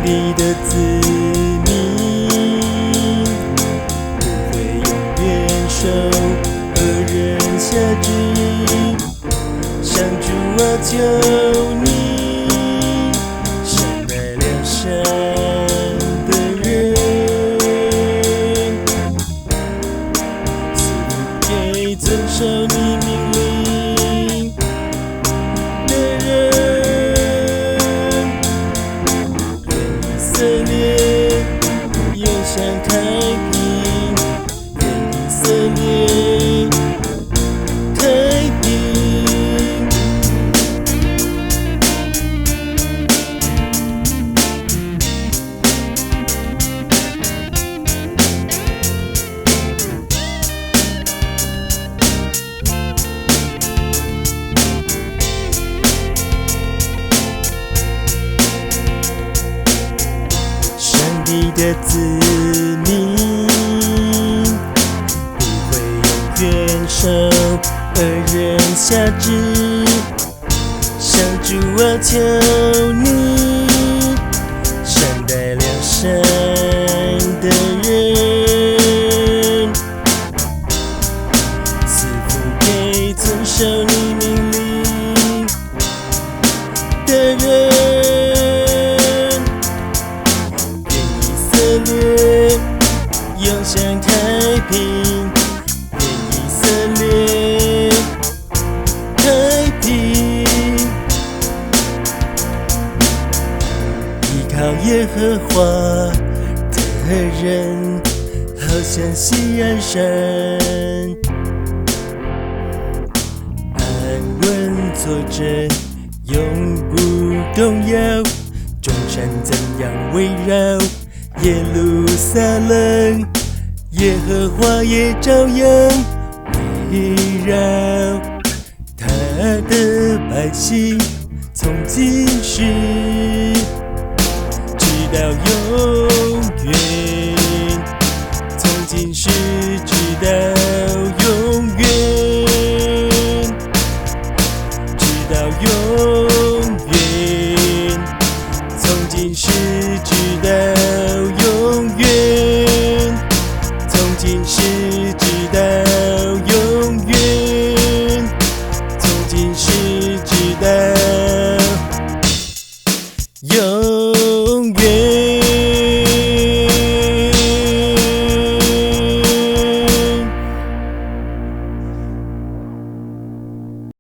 帝的子民，不会永远受恶人辖制。上主啊，求你善待良善的人，赐福给遵守你命令的人。愿以色列永享太平，愿以色列太平。上帝的子民不会永远受恶人辖制。上主啊，求你善待良善的人，赐福给遵守你命令的人。永享太平，愿以色列太平。依靠耶和华的人，好像锡安山，安稳坐镇，永不动摇。众山怎样围绕耶路撒冷，耶和华也照样围绕他的百姓，从今时直到永